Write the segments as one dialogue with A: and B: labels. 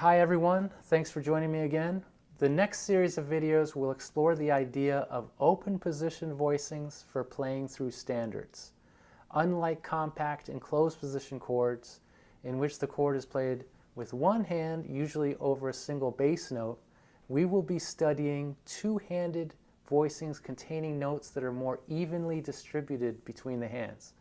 A: Hi everyone, thanks for joining me again. The next series of videos will explore the idea of open position voicings for playing through standards. Unlike compact and closed position chords, in which the chord is played with one hand, usually over a single bass note, we will be studying two-handed voicings containing notes that are more evenly distributed between the hands.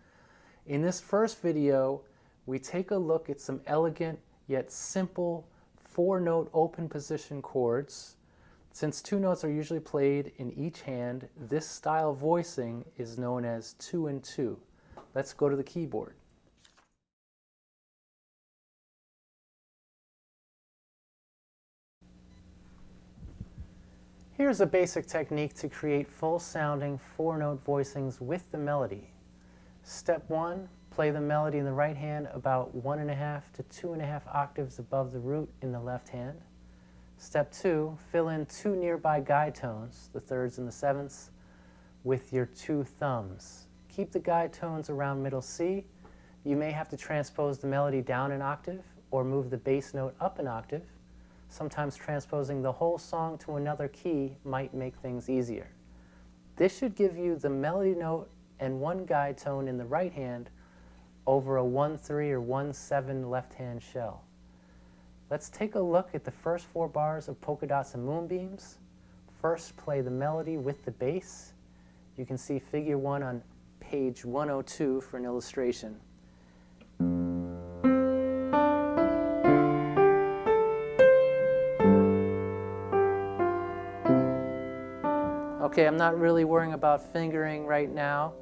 A: In this first video, we take a look at some elegant yet simple four-note open position chords. Since two notes are usually played in each hand, this style of voicing is known as 2 and 2. Let's go to the keyboard. Here's a basic technique to create full-sounding four-note voicings with the melody. Step 1, play the melody in the right hand about 1.5 to 2.5 octaves above the root in the left hand. Step 2, fill in two nearby guide tones, the thirds and the sevenths, with your two thumbs. Keep the guide tones around middle C. You may have to transpose the melody down an octave or move the bass note up an octave. Sometimes transposing the whole song to another key might make things easier. This should give you the melody note and one guide tone in the right hand over a 1-3 or 1-7 left hand shell. Let's take a look at the first 4 bars of Polka Dots and Moonbeams. First, play the melody with the bass. You can see figure 1 on page 102 for an illustration. Okay, I'm not really worrying about fingering right now.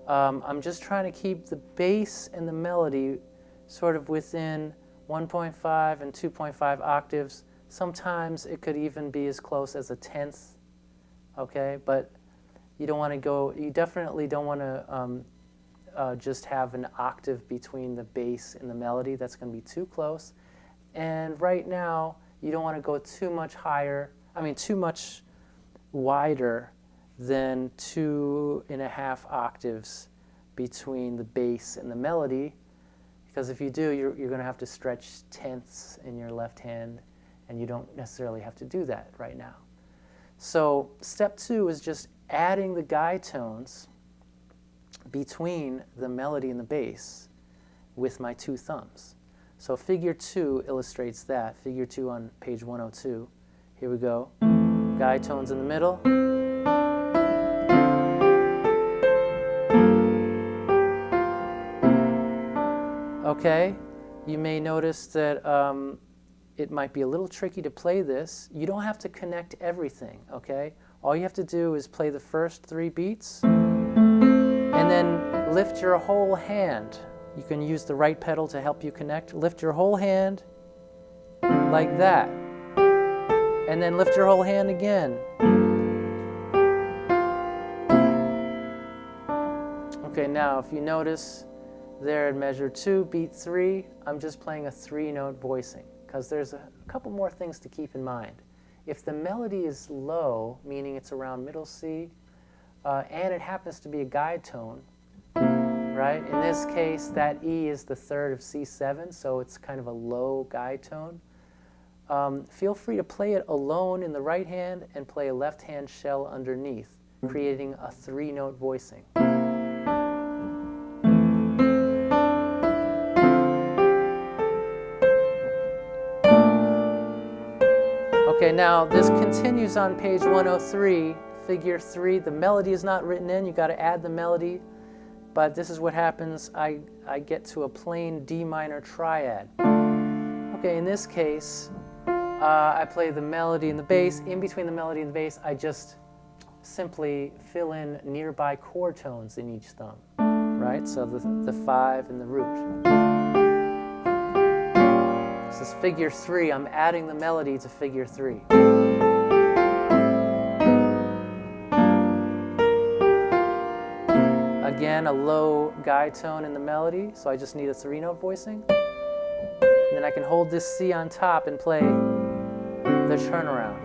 A: I'm just trying to keep the bass and the melody sort of within 1.5 and 2.5 octaves. Sometimes it could even be as close as a tenth, okay? But you don't want to go, you definitely don't want to just have an octave between the bass and the melody. That's going to be too close. And right now, you don't want to go too much higher, too much wider than 2.5 octaves between the bass and the melody, because if you do, you're going to have to stretch tenths in your left hand, and you don't necessarily have to do that right now. So step 2 is just adding the guide tones between the melody and the bass with my two thumbs. So figure 2 illustrates that, figure 2 on page 102. Here we go. Guide tones in the middle. Okay, you may notice that it might be a little tricky to play this. You don't have to connect everything, okay? All you have to do is play the first 3 beats and then lift your whole hand. You can use the right pedal to help you connect. Lift your whole hand like that. And then lift your whole hand again. Okay, now if you notice there in measure 2, beat 3, I'm just playing a 3-note voicing, because there's a couple more things to keep in mind. If the melody is low, meaning it's around middle C, and it happens to be a guide tone, right? In this case, that E is the third of C7, so it's kind of a low guide tone. Feel free to play it alone in the right hand and play a left hand shell underneath, creating a 3-note voicing. Okay, now this continues on page 103, figure 3. The melody is not written in, you got to add the melody, but this is what happens. I get to a plain D minor triad. Okay, in this case, I play the melody and the bass. In between the melody and the bass, I just simply fill in nearby chord tones in each thumb, right? So the 5 and the root. This is figure 3. I'm adding the melody to figure 3. Again, a low guide tone in the melody, so I just need a 3-note voicing. And then I can hold this C on top and play the turnaround.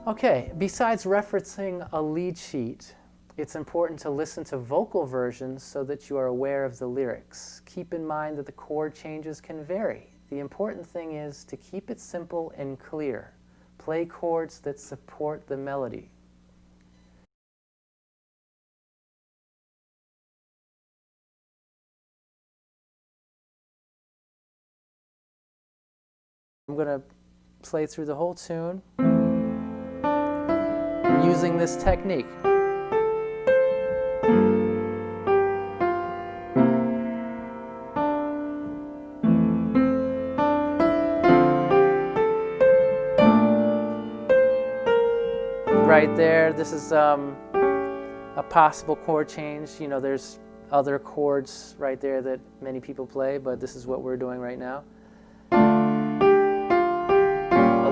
A: Okay, besides referencing a lead sheet, it's important to listen to vocal versions so that you are aware of the lyrics. Keep in mind that the chord changes can vary. The important thing is to keep it simple and clear. Play chords that support the melody. I'm going to play through the whole tune using this technique. Right there, this is a possible chord change. You know, there's other chords right there that many people play, but this is what we're doing right now. A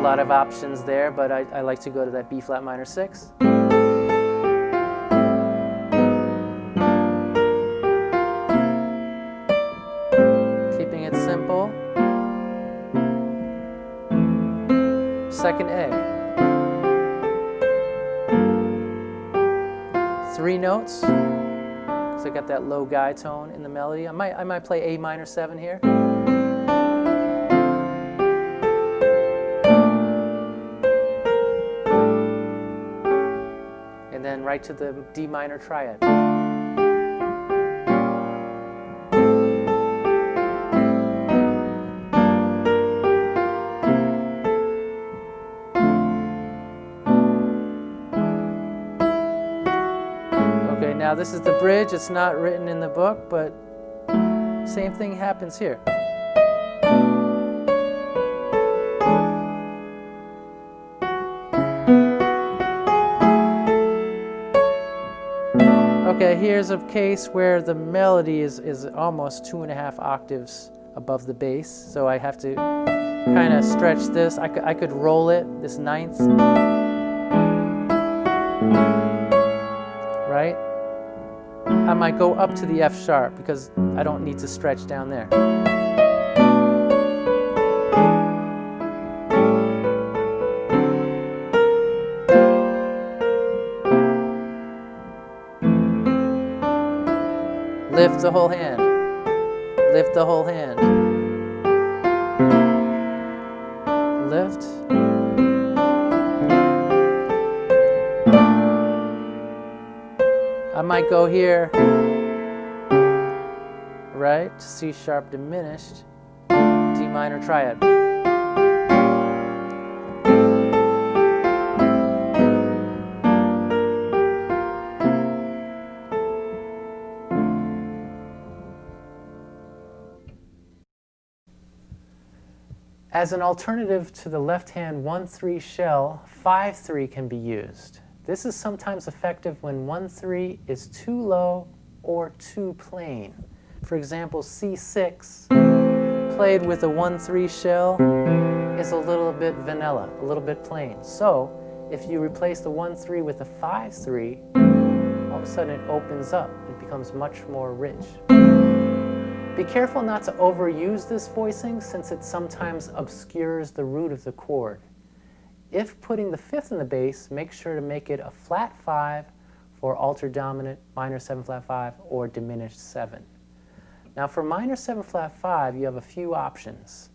A: lot of options there, but I like to go to that B flat minor 6. Keeping it simple. Second A. 3 notes, because I got that low guy tone in the melody. I might play A minor 7 here. And then right to the D minor triad. Okay, now this is the bridge. It's not written in the book, but same thing happens here. Okay, here's a case where the melody is almost 2.5 octaves above the bass, so I have to kind of stretch this. I could roll it, this 9th, right? I might go up to the F sharp because I don't need to stretch down there. Lift the whole hand. Lift the whole hand. Lift. I might go here, right? C sharp diminished, D minor triad. As an alternative to the left-hand 1-3 shell, 5-3 can be used. This is sometimes effective when 1-3 is too low or too plain. For example, C6 played with a 1-3 shell is a little bit vanilla, a little bit plain. So if you replace the 1-3 with a 5-3, all of a sudden it opens up. It becomes much more rich. Be careful not to overuse this voicing since it sometimes obscures the root of the chord. If putting the 5th in the bass, make sure to make it a flat 5 for altered dominant, minor 7 flat 5, or diminished 7. Now for minor 7 flat 5, you have a few options.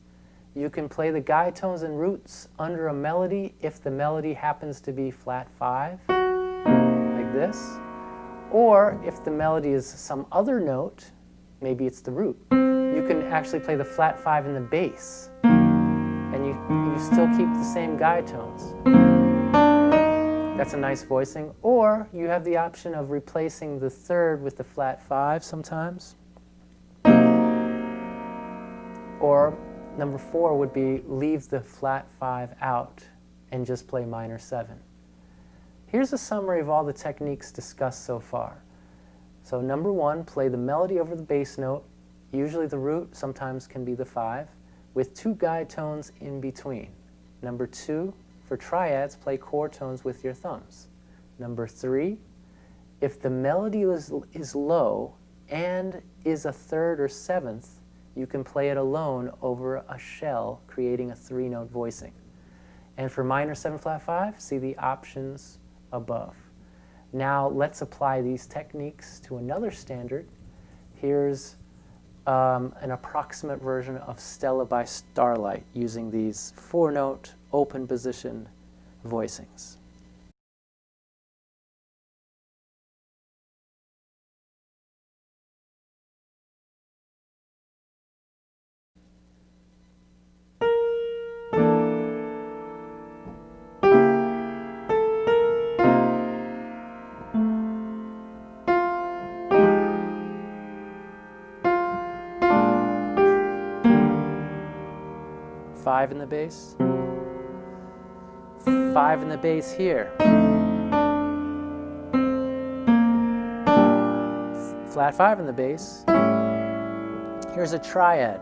A: You can play the guide tones and roots under a melody if the melody happens to be flat 5, like this. Or if the melody is some other note, maybe it's the root, you can actually play the flat 5 in the bass, and you still keep the same guide tones. That's a nice voicing. Or you have the option of replacing the 3rd with the flat 5 sometimes. Or number 4 would be leave the flat 5 out and just play minor 7. Here's a summary of all the techniques discussed so far. So number 1, play the melody over the bass note, usually the root, sometimes can be the 5, with 2 guide tones in between. Number 2, for triads, play chord tones with your thumbs. Number 3, if the melody is low and is a 3rd or 7th, you can play it alone over a shell, creating a 3-note voicing. And for minor 7 flat 5, see the options above. Now let's apply these techniques to another standard. Here's an approximate version of Stella by Starlight using these 4-note open position voicings. Five in the bass, 5 in the bass here, flat 5 in the bass. Here's a triad.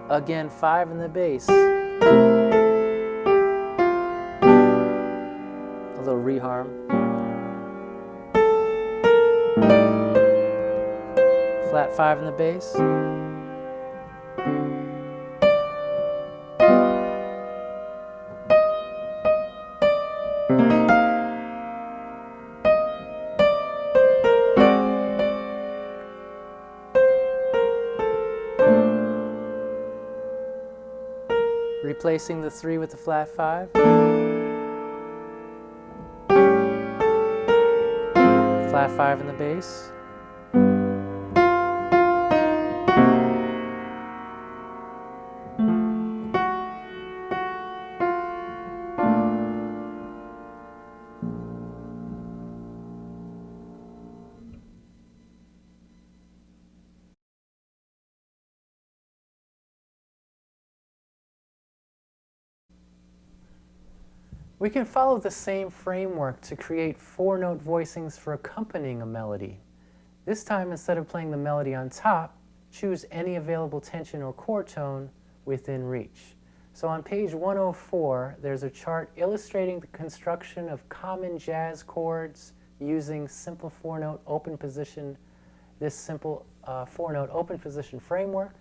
A: Again, 5 in the bass. A little reharm. Flat 5 in the bass. Replacing the 3 with the flat 5. Flat 5 in the bass. We can follow the same framework to create 4-note voicings for accompanying a melody. This time, instead of playing the melody on top, choose any available tension or chord tone within reach. So on page 104, there's a chart illustrating the construction of common jazz chords using simple 4-note open position, this simple 4-note open position framework.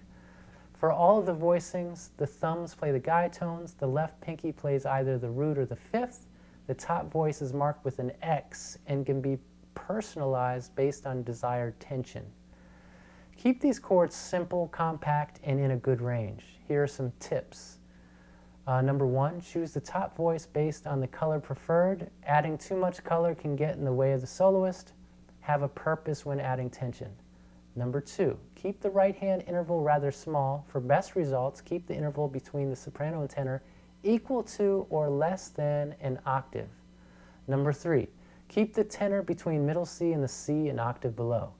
A: For all of the voicings, the thumbs play the guide tones, the left pinky plays either the root or the fifth, the top voice is marked with an X and can be personalized based on desired tension. Keep these chords simple, compact, and in a good range. Here are some tips. Number 1, choose the top voice based on the color preferred. Adding too much color can get in the way of the soloist. Have a purpose when adding tension. Number 2, keep the right hand interval rather small. For best results, keep the interval between the soprano and tenor equal to or less than an octave. Number 3, keep the tenor between middle C and the C an octave below.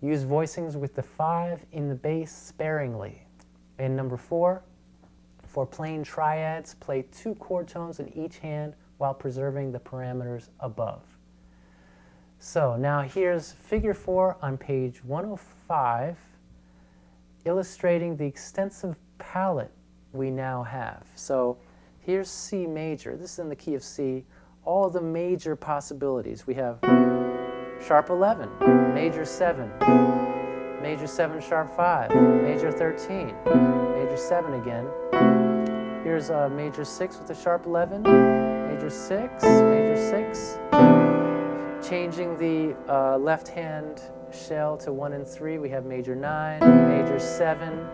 A: Use voicings with the 5 in the bass sparingly. And number 4, for plain triads, play 2 chord tones in each hand while preserving the parameters above. So now here's figure 4 on page 105, illustrating the extensive palette we now have. So here's C major. This is in the key of C. All the major possibilities. We have sharp 11, major 7, major 7 sharp 5, major 13, major 7 again. Here's a major 6 with a sharp 11, major 6, major 6. Changing the left hand shell to 1 and 3, we have major 9, major 7,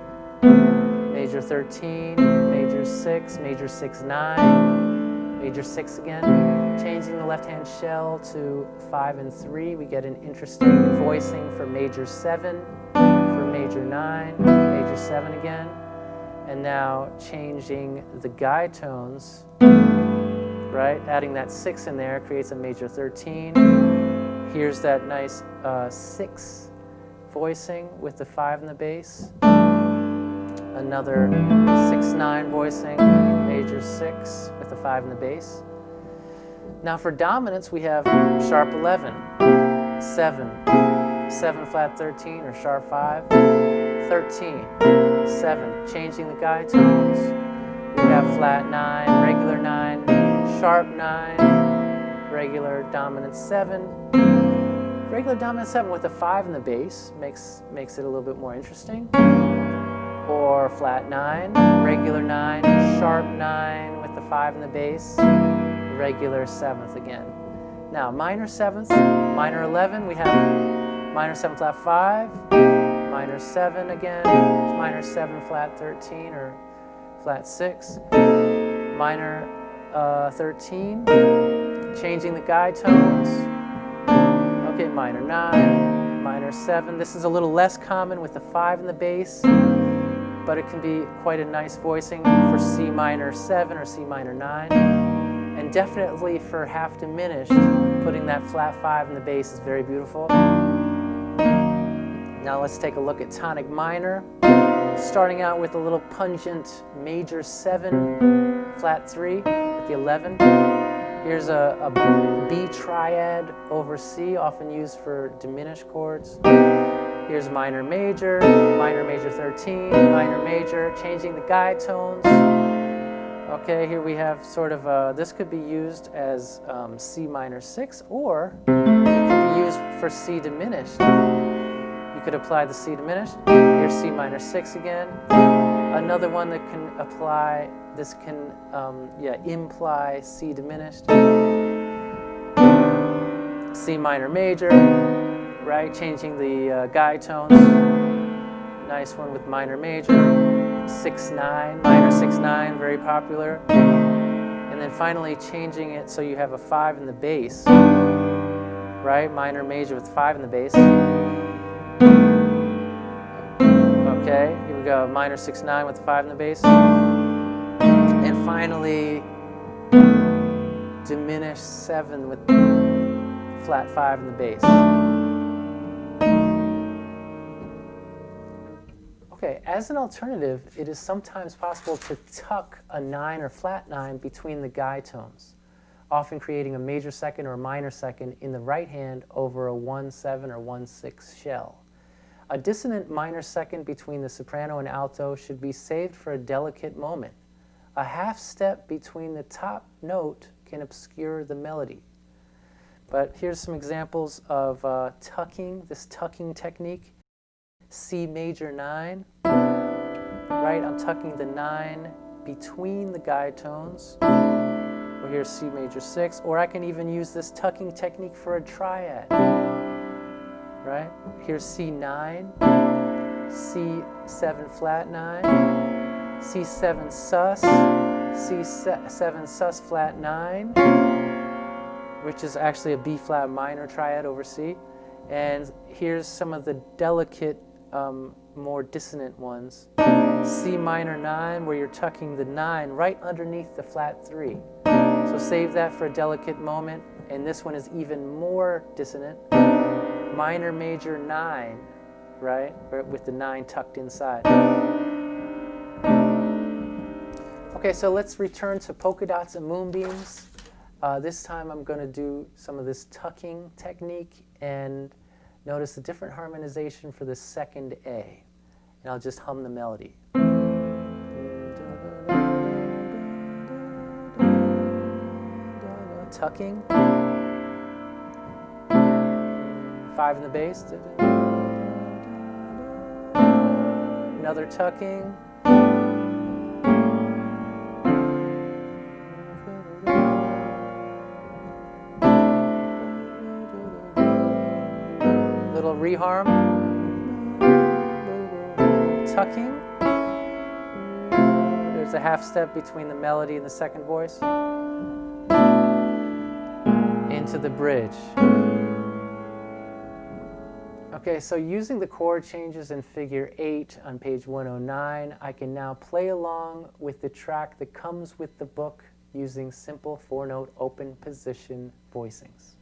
A: major 13, major 6, major 6, 9, major 6 again. Changing the left hand shell to 5 and 3, we get an interesting voicing for major 7, for major 9, major 7 again. And now changing the guide tones, right? Adding that 6 in there creates a major 13. Here's that nice 6 voicing with the 5 in the bass. Another 6-9 voicing, major 6 with the 5 in the bass. Now for dominance, we have sharp 11, 7, 7 flat 13 or sharp 5, 13, 7. Changing the guide tones, we have flat 9, regular 9, sharp 9, regular dominant 7, regular dominant 7 with a 5 in the bass makes it a little bit more interesting. Or flat 9, regular 9, sharp 9 with with the 5 in the bass, regular 7th again. Now minor 7th, minor 11, we have minor 7 flat 5, minor 7 again, minor 7 flat 13 or flat 6, minor 13, changing the guide tones. Okay, minor 9, minor 7. This is a little less common with the 5 in the bass, but it can be quite a nice voicing for C minor 7 or C minor 9. And definitely for half diminished, putting that flat 5 in the bass is very beautiful. Now let's take a look at tonic minor. Starting out with a little pungent major 7 flat 3 at the 11. Here's a B triad over C, often used for diminished chords. Here's minor major 13, minor major, changing the guide tones. Okay, here we have sort of this could be used as C minor 6, or it could be used for C diminished. You could apply the C diminished. Here's C minor 6 again. Another one that can apply, this can imply C diminished. C minor major, right? Changing the guide tones. Nice one with minor major. 6/9, minor 6/9, very popular. And then finally changing it so you have a 5 in the bass, right? Minor major with 5 in the bass. Okay, here we go, minor 6/9 with 5 in the bass. And finally, diminished 7 with flat 5 in the bass. Okay, as an alternative, it is sometimes possible to tuck a 9 or flat 9 between the guide tones, often creating a major second or minor second in the right hand over a 1/7 or 1/6 shell. A dissonant minor second between the soprano and alto should be saved for a delicate moment. A half step between the top note can obscure the melody. But here's some examples of tucking, this tucking technique. C major 9, right? I'm tucking the 9 between the guide tones. Or here's C major 6, or I can even use this tucking technique for a triad, right? Here's C9, C7 flat 9, C7 sus, C7 sus flat 9, which is actually a B flat minor triad over C. And here's some of the delicate, more dissonant ones. C minor 9, where you're tucking the 9 right underneath the flat 3. So save that for a delicate moment. And this one is even more dissonant. Minor major 9, right? With the 9 tucked inside. Okay, so let's return to Polka Dots and Moonbeams. This time I'm going to do some of this tucking technique, and notice the different harmonization for the second A. And I'll just hum the melody. Tucking. 5 in the bass. Another tucking. Little reharm. Tucking. There's a half step between the melody and the second voice. Into the bridge. Okay, so using the chord changes in figure 8 on page 109, I can now play along with the track that comes with the book using simple 4-note open position voicings.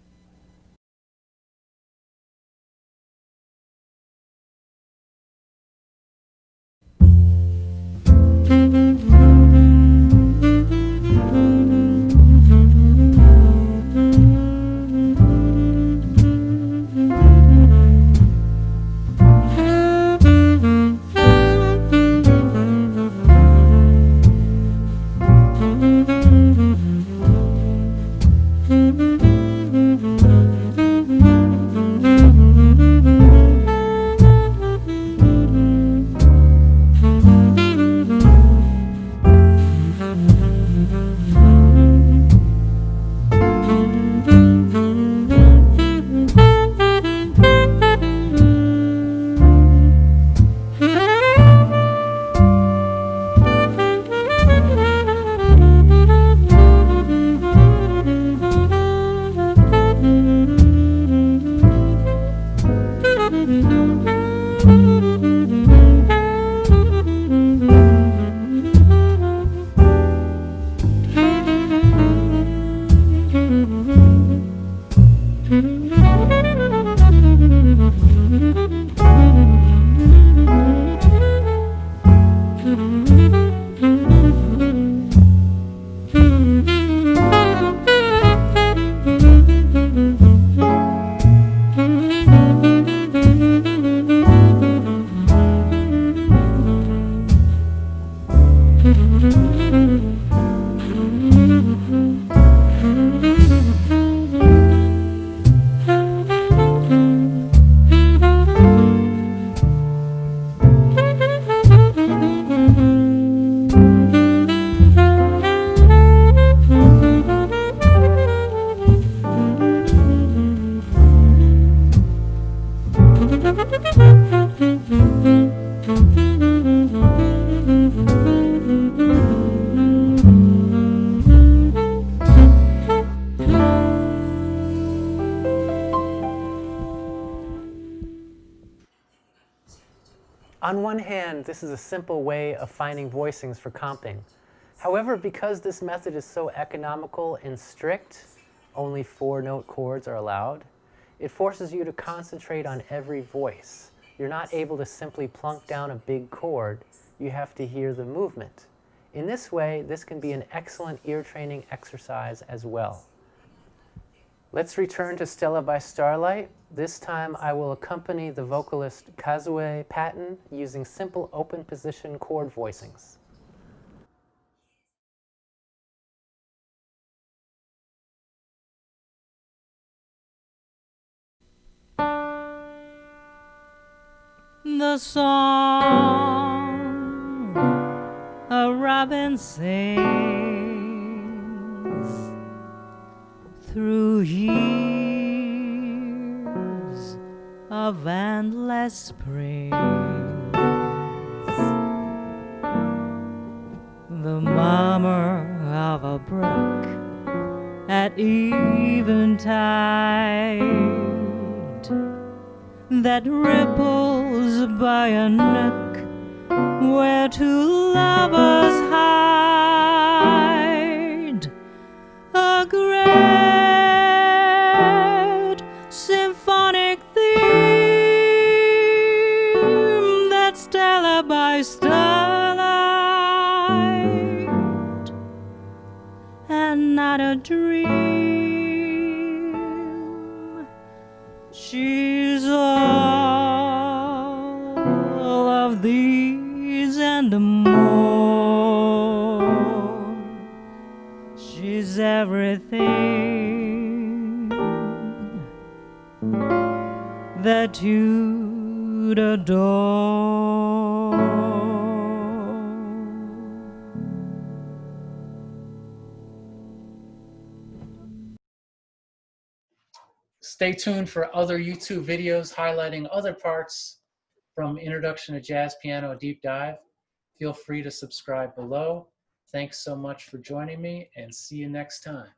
A: On one hand, this is a simple way of finding voicings for comping. However, because this method is so economical and strict, only 4-note chords are allowed, it forces you to concentrate on every voice. You're not able to simply plunk down a big chord, you have to hear the movement. In this way, this can be an excellent ear training exercise as well. Let's return to Stella by Starlight. This time I will accompany the vocalist Kazue Patton using simple open position chord voicings.
B: The song a robin sings through years of endless springs, the murmur of a brook at eventide that ripples by a nook where two lovers hide, a great symphonic theme that Stella by Starlight, and not a dream. She's all of these and more. She's everything that you'd adore.
A: Stay tuned for other YouTube videos highlighting other parts from Introduction to Jazz Piano Deep Dive. Feel free to subscribe below. Thanks so much for joining me, and see you next time.